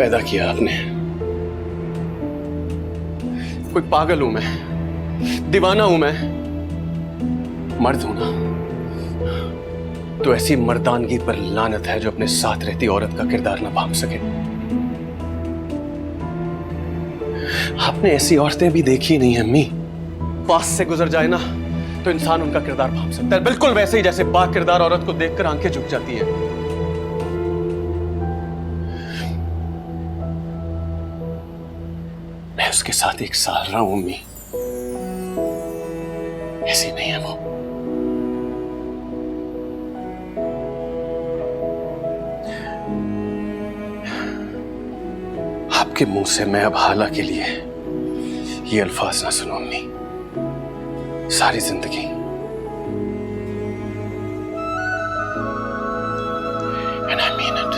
पैदा किया आपने। कोई पागल हूं मैं, दीवाना हूं मैं, मर्द हूं ना, तो ऐसी मर्दानगी पर लानत है जो अपने साथ रहती औरत का किरदार ना भांप सके। आपने ऐसी औरतें भी देखी नहीं अम्मी। पास से गुजर जाए ना तो इंसान उनका किरदार भांप सकता है, बिल्कुल वैसे ही जैसे बा किरदार औरत को देखकर आंखें झुक जाती है। मैं उसके साथ 1 साल रहा हूं अम्मी, ऐसी नहीं है वो। आपके मुंह से मैं अब हाला के लिए ये अल्फाज ना सुनूं अम्मी, सारी जिंदगी। And I mean it.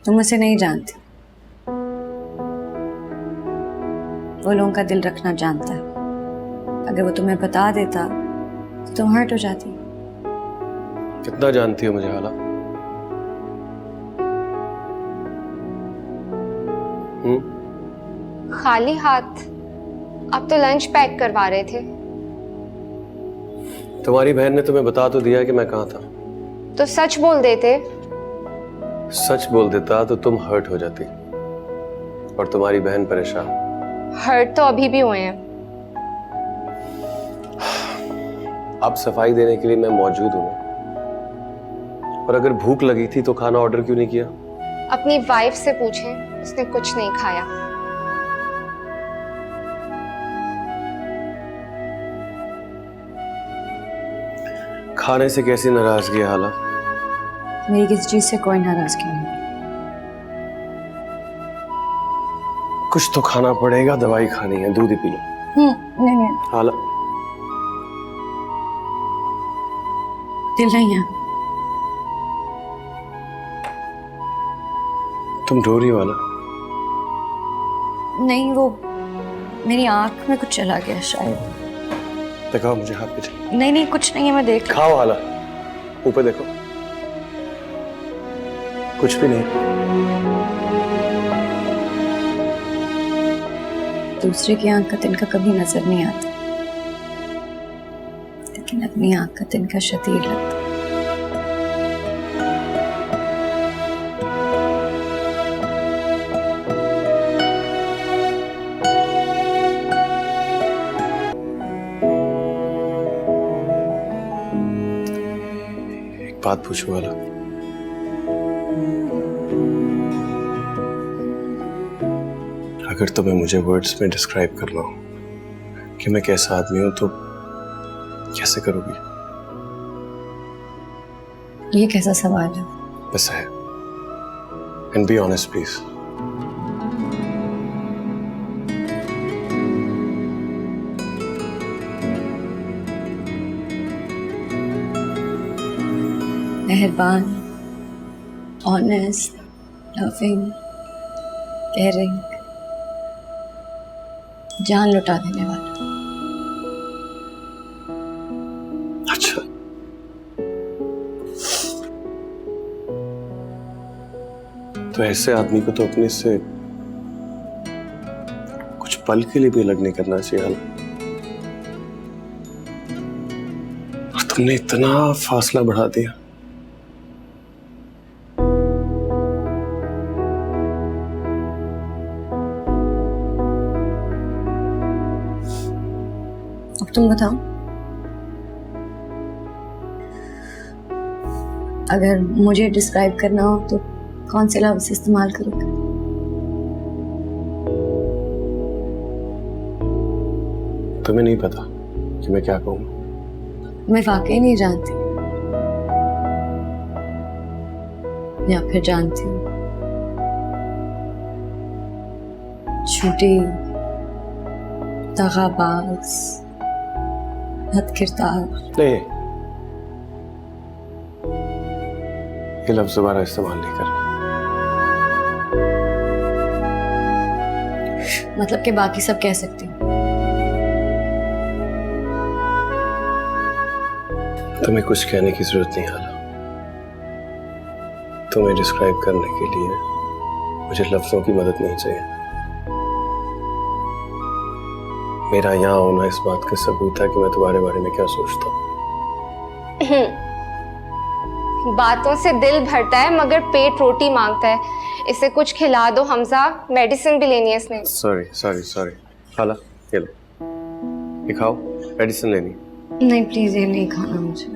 तुम उसे नहीं जानती। वो लोगों का दिल रखना जानता है। अगर वो तुम्हें बता देता तो तुम हर्ट हो जाती। कितना जानती हो मुझे हाला? खाली हाथ? आप तो लंच पैक करवा रहे थे। तुम्हारी बहन ने तुम्हें बता तो दिया कि मैं कहाँ था। तो सच बोल देते। सच बोल देता तो तुम हर्ट हो जाती और तुम्हारी बहन परेशान। हर्ट तो अभी भी हुए हैं। अब सफाई देने के लिए मैं मौजूद हूं, और अगर भूख लगी थी तो खाना ऑर्डर क्यों नहीं किया? अपनी वाइफ से पूछें, उसने कुछ नहीं खाया। खाने से कैसी नाराजगी है हाला? मेरी किसी चीज से कोई नाराजगी नहीं। कुछ तो खाना पड़ेगा, दवाई खानी है, दूध ही पी लो। नहीं हाला दिल नहीं है। तुम रो रही हो हाला? नहीं, वो मेरी आंख में कुछ चला गया शायद। दिखाओ मुझे हाथ पीछे। नहीं कुछ नहीं है, मैं देख। खाओ हाला, ऊपर देखो, कुछ भी नहीं। दूसरे की आंख का तिनका कभी नजर नहीं आता, लेकिन अपनी आंख का तिनका शतीर लगता। एक बात पूछूं हाला? अगर तुम्हें मुझे वर्ड्स में डिस्क्राइब करना हो कि मैं कैसा आदमी हूं तो कैसे करोगी? ये कैसा सवाल है? बस है। And be honest please. मेहरबान, ऑनेस्ट, लविंग, केयरिंग, जान लुटा देने वाला। अच्छा, तो ऐसे आदमी को तो अपने से कुछ पल के लिए भी अलग नहीं करना चाहिए। और तुमने इतना फासला बढ़ा दिया। अब तुम बताओ, अगर मुझे डिस्क्राइब करना हो तो कौन से लफ्ज़ इस्तेमाल करोगे? तुम्हें नहीं पता कि मैं क्या कहूँ? मैं वाकई नहीं जानती, या फिर जानती हूँ। झूठी, दगाबाज, बदकिरदार। नहीं, ये लफ्ज़ दोबारा इस्तेमाल नहीं करना। मतलब कि बाकी सब कह सकती हूँ। तुम्हें कुछ कहने की जरूरत नहीं हाला। तुम्हें डिस्क्राइब करने के लिए मुझे लफ्जों की मदद नहीं चाहिए। मेरा यहाँ होना इस बात का सबूत है कि मैं तुम्हारे बारे में क्या सोचता हूँ। बातों से दिल भरता है मगर पेट रोटी मांगता है। इसे कुछ खिला दो हमजा, मेडिसिन भी लेनी है इसने। सॉरी सॉरी सॉरी हाला, ये लो, ये खाओ, मेडिसिन लेनी। नहीं प्लीज, ये नहीं खाना मुझे।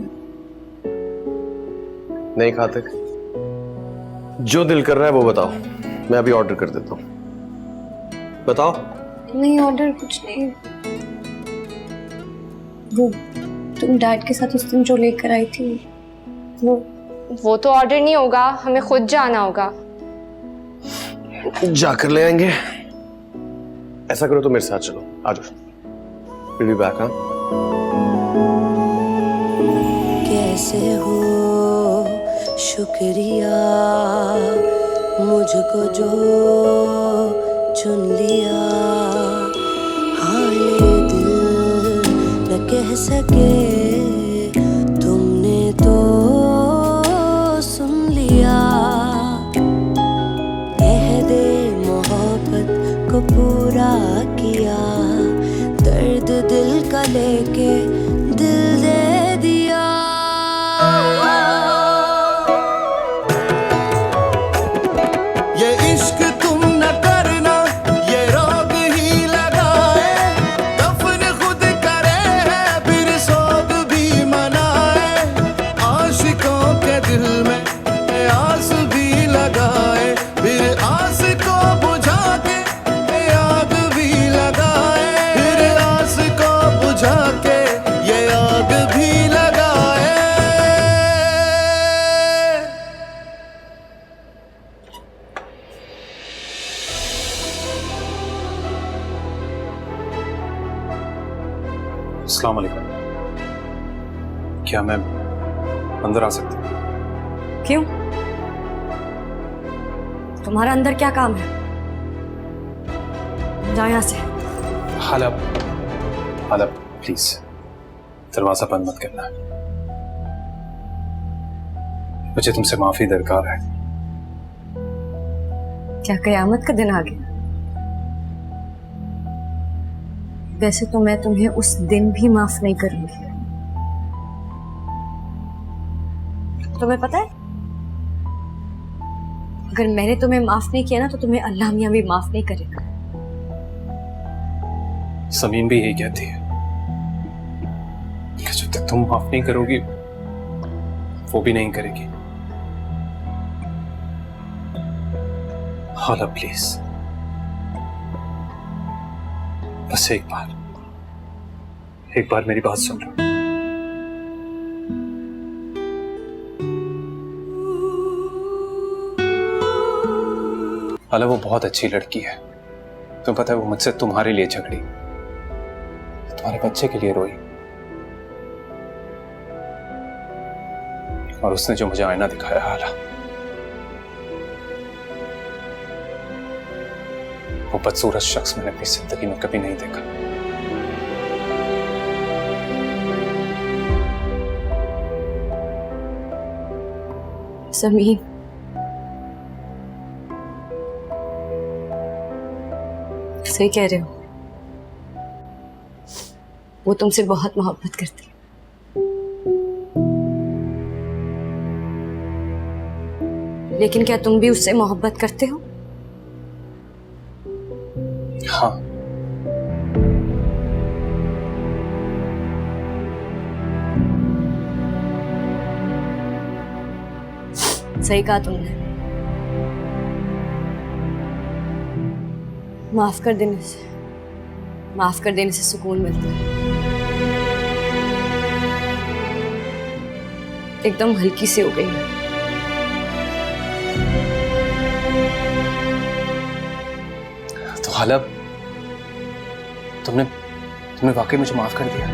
नहीं खाते? जो दिल कर रहा है वो बताओ, मैं अभी ऑर्डर कर देता हूँ। बताओ। नहीं, ऑर्डर कुछ नहीं। वो तुम डैड के साथ उस दिन जो लेकर आई थी, वो तो ऑर्डर नहीं होगा, हमें खुद जाना होगा। जाकर ले आएंगे। ऐसा करो तो मेरे साथ चलो, आ जाओ। Will be back. हाँ, कैसे हो शुक्रिया मुझको जो चुन लिया, हाले दिल न कह सके तुमने तो सुन लिया। अहदे मोहब्बत को पूरा किया, दर्द दिल का लेके दिल दे दिया। ये इश्क तुम न करना, ये रोग ही लगाए, दफन खुद करे है फिर सोग भी मनाए। आशिकों के दिल में आस भी लगाए, फिर आस को बुझा के आग भी लगाए, फिर आस को बुझा के ये आग भी लगाए। अस्सलाम वालेकुम। क्या मैं अंदर आ सकती हूँ? क्यों? तुम्हारा अंदर क्या काम है? जाओ यहाँ से। हाला प्लीज दरवाजा बंद मत करना। मुझे तुमसे माफी दरकार है। क्या कयामत का दिन आ गया? वैसे तो मैं तुम्हें उस दिन भी माफ नहीं करूंगी। तुम्हें पता है, अगर मैंने तुम्हें माफ नहीं किया ना तो तुम्हें अल्लाह मियां भी माफ नहीं करेगा। समीन भी यही कहती है कि जब तक तुम माफ नहीं करोगी वो भी नहीं करेगी। हाला प्लीज, बस एक बार मेरी बात सुन लो। हाला वो बहुत अच्छी लड़की है। तुम्हें पता है वो मुझसे तुम्हारे लिए झगड़ी, तुम्हारे बच्चे के लिए रोई, और उसने जो मुझे आईना दिखाया हाला, वो बदसूरत शख्स मैंने अपनी जिंदगी में कभी नहीं देखा। समीर, सही कह रहे हो, वो तुमसे बहुत मोहब्बत करती है। लेकिन क्या तुम भी उससे मोहब्बत करते हो? हाँ, सही कहा तुमने। माफ कर देने से सुकून मिलता है। एकदम हल्की सी हो गई मैं। तो हाला, तुमने वाकई मुझे माफ कर दिया?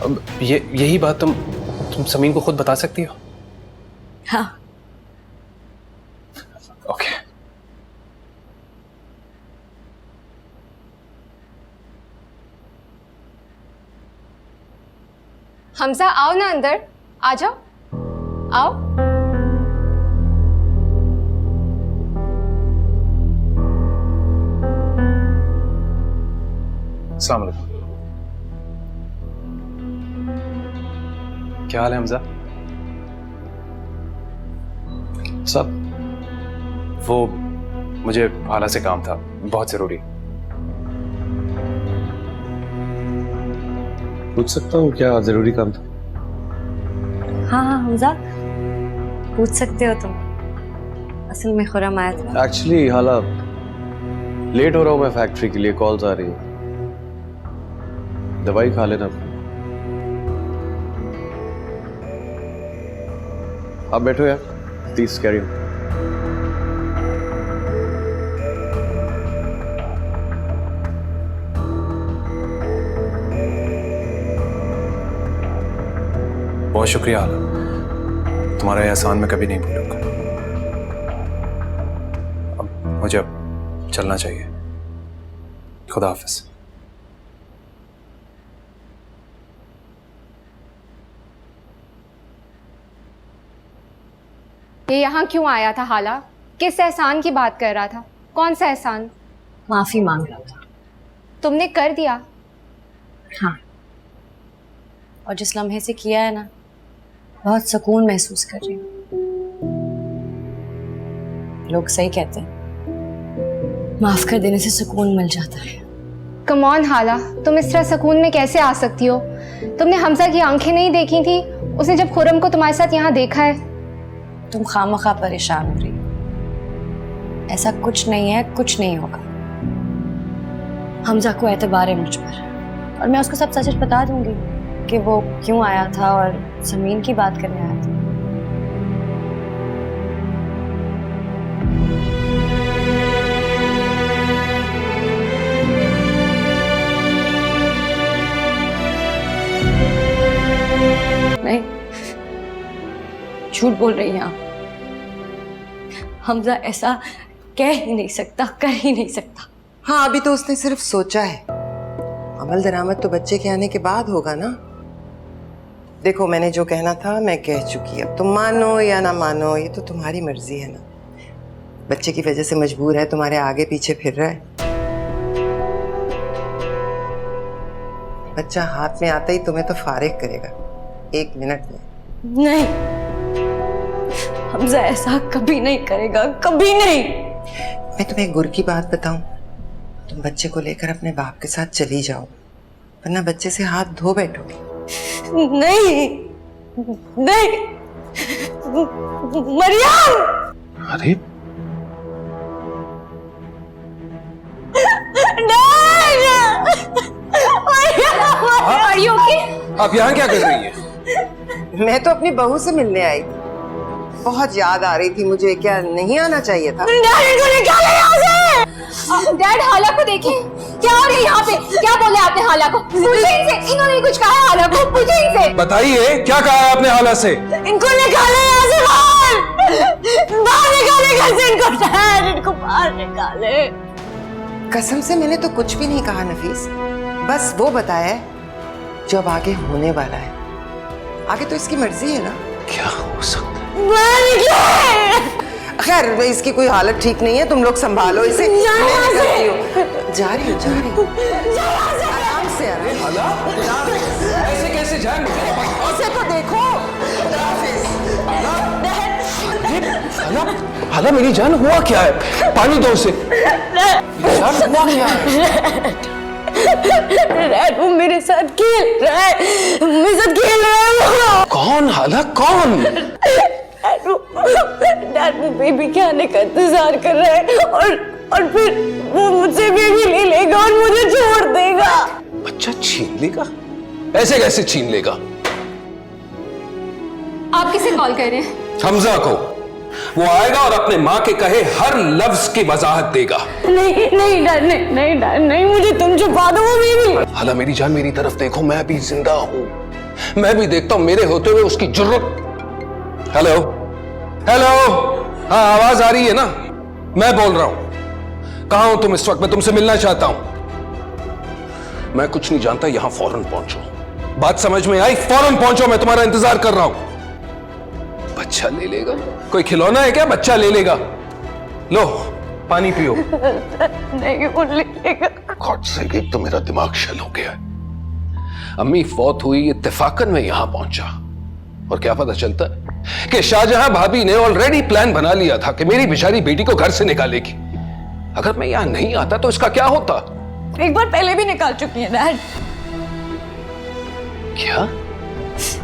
अब यही बात तुम समीन को खुद बता सकती हो? हाँ, ओके। हमजा आओ ना अंदर, आ जाओ, आओ। अस्सलाम वालेकुम। क्या हाल है हमजा? सब वो मुझे हाला से काम था, बहुत जरूरी। पूछ सकता हूँ क्या जरूरी काम था? हाँ हाँ हमजा, पूछ सकते हो तुम। असल में खुरम आया था। एक्चुअली हाला, लेट हो रहा हूँ मैं फैक्ट्री के लिए, कॉल्स आ रही है। दवाई खा लेना। आप बैठो यार, प्लीज कैरी ऑन। बहुत शुक्रिया हाला, तुम्हारा एहसान मैं कभी नहीं भूलूंगा। अब मुझे अब चलना चाहिए। खुदा हाफिज। ये यहाँ क्यों आया था हाला? किस एहसान की बात कर रहा था? कौन सा एहसान? माफी मांग रहा था। तुमने कर दिया? हाँ, और जिस लम्हे से किया है ना, बहुत सुकून महसूस कर रही हूँ। लोग सही कहते हैं, माफ कर देने से सुकून मिल जाता है। कम ऑन हाला, तुम इस तरह सुकून में कैसे आ सकती हो? तुमने हमजा की आंखें नहीं देखी थी उसने जब खुरम को तुम्हारे साथ यहाँ देखा है? तुम खामखा परेशान हो रही हो। ऐसा कुछ नहीं है, कुछ नहीं होगा। हमजा को एतबार है मुझ पर, और मैं उसको सब सच बता दूंगी कि वो क्यों आया था और समीन की बात करने आया था। नहीं, झूठ बोल रही हैं आप। हमजा ऐसा कह ही नहीं सकता, कर ही नहीं सकता। हाँ, अभी तो उसने सिर्फ सोचा है। अमल दरामद तो बच्चे के आने के बाद होगा ना। देखो, मैंने जो कहना था मैं कह चुकी। अब तुम मानो या ना मानो, ये तो तुम्हारी मर्जी है ना। बच्चे की वजह से मजबूर है, तुम्हारे आगे पीछे फिर रहा है। बच्चा हाथ में आता ही तुम्हें तो फारिग करेगा 1 मिनट में। नहीं, हमजा ऐसा कभी नहीं करेगा, कभी नहीं। मैं तुम्हें एक गुर की बात बताऊं, तुम बच्चे को लेकर अपने बाप के साथ चली जाओ, वरना बच्चे से हाथ धो बैठोगी। नहीं नहीं, मरियम! अरे Are you okay? आप यहाँ क्या कर रही है? मैं तो अपनी बहू से मिलने आई थी। बहुत याद आ रही थी मुझे। क्या नहीं आना चाहिए था? डैड हाला को देखें, क्या हो रहा है यहाँ पे? क्या बोले आपने हाला को? पूछे इनसे, इन्होंने कुछ कहा है हाला को? पूछे इनसे। बताइए क्या कहा है आपने हाला से? इनको निकाले यहाँ से बाहर, बाहर निकाले घर से इनको, डैड इनको बाहर निकाले। कसम से मैंने तो कुछ भी नहीं कहा नफीस, बस वो बताया है जो अब आगे होने वाला है। आगे तो इसकी मर्जी है ना। क्या हो सकता है? खैर इसकी कोई हालत ठीक नहीं है, तुम लोग संभालो इसे। मैं निकलती हूँ। जा रही हूँ। आराम से अरे हाला ऐसे कैसे जाएंगे? इसे तो देखो। हाला हाला मेरी जान, हुआ क्या है? पानी दो उसे। जान हुआ क्या है? डैड वो मेरे साथ खेल रहा है, मेरे साथ खेल रहा है वो। कौन हाला कौन? डैड वो बेबी के आने का इंतजार कर रहा है और फिर वो मुझसे बेबी ले लेगा और मुझे छोड़ देगा। बच्चा छीन लेगा? ऐसे कैसे छीन लेगा? आप किसे कॉल कर रहे हैं? हमजा को। वो आएगा और अपने माँ के कहे हर लफ्ज की वजाहत देगा। नहीं डैड, नहीं डैड, नहीं, मुझे तुम छुपा दो वो बेबी। हाला मेरी जान मेरी तरफ देखो, मैं भी जिंदा हूँ, मैं भी देखता हूँ मेरे होते हुए उसकी जुर्रत। हेलो हेलो, हाँ आवाज आ रही है ना? मैं बोल रहा हूं। कहां हो तुम इस वक्त? मैं तुमसे मिलना चाहता हूं। मैं कुछ नहीं जानता, यहां फौरन पहुंचो। बात समझ में आई? फौरन पहुंचो, मैं तुम्हारा इंतजार कर रहा हूं। बच्चा ले लेगा? कोई खिलौना है क्या बच्चा ले लेगा? लो पानी पियो। नहीं वो ले लेगा। गॉड से तो मेरा दिमाग शल हो गया है। अम्मी फौत हुई इत्तेफाकन में यहां पहुंचा और क्या पता चलता है कि शाहजहां भाभी ने ऑलरेडी प्लान बना लिया था कि मेरी बेचारी बेटी को घर से निकालेगी। अगर मैं यहां नहीं आता तो इसका क्या होता? एक बार पहले भी निकाल चुकी है डैड। क्या?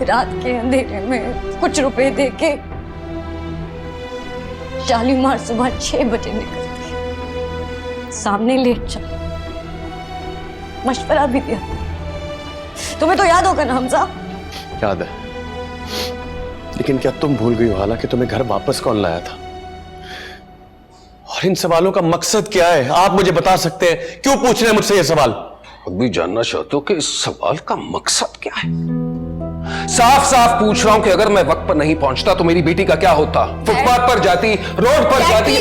रात के अंधेरे में कुछ रुपए देके शालीमार सुबह 6 बजे निकलती, सामने लेट चला, मशवरा भी दिया। तुम्हें तो याद होगा ना हमजा? याद है, लेकिन क्या तुम भूल गई हो हाला कि तुम्हें घर वापस कौन लाया था? और इन सवालों का मकसद क्या है? आप मुझे बता सकते हैं? क्यों पूछ रहे हैं मुझसे ये सवाल? खुद भी जानना चाहते हो कि इस सवाल का मकसद क्या है? साफ साफ पूछ रहा हूं कि अगर मैं वक्त पर नहीं पहुंचता तो मेरी बेटी का क्या होता? फुटपाथ पर जाती, रोड पर जाती।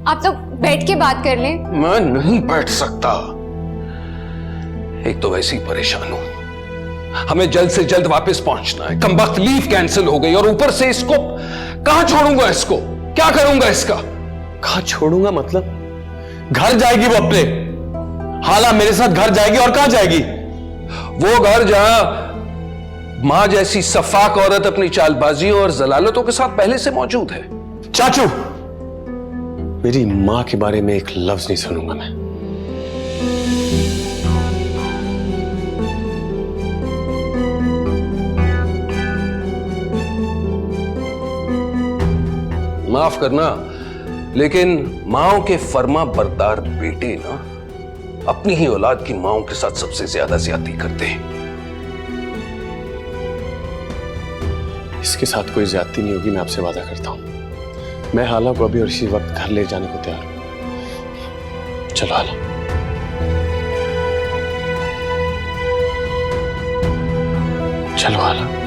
आप तो बैठ के बात कर लें। मैं नहीं बैठ सकता। एक तो वैसे ही परेशान हूं, हमें जल्द से जल्द वापस पहुंचना है। कमबख्त लीव कैंसिल हो गई और ऊपर से इसको कहां छोड़ूंगा? इसको क्या करूंगा? इसका कहां छोड़ूंगा मतलब? घर जाएगी वो अपने। हाला मेरे साथ घर जाएगी और कहां जाएगी? वो घर जहां मां जैसी सफाक औरत अपनी चालबाजी और जलालतों के साथ पहले से मौजूद है। चाचू, मेरी मां के बारे में एक लफ्ज नहीं सुनूंगा मैं। माफ करना, लेकिन माओ के फर्मा बरदार बेटे ना अपनी ही औलाद की माओ के साथ सबसे ज्यादा ज्यादती करते हैं। इसके साथ कोई ज्यादती नहीं होगी, मैं आपसे वादा करता हूं। मैं हाला को अभी और इसी वक्त घर ले जाने को तैयार हूं। चलो हाला। चलो हाला।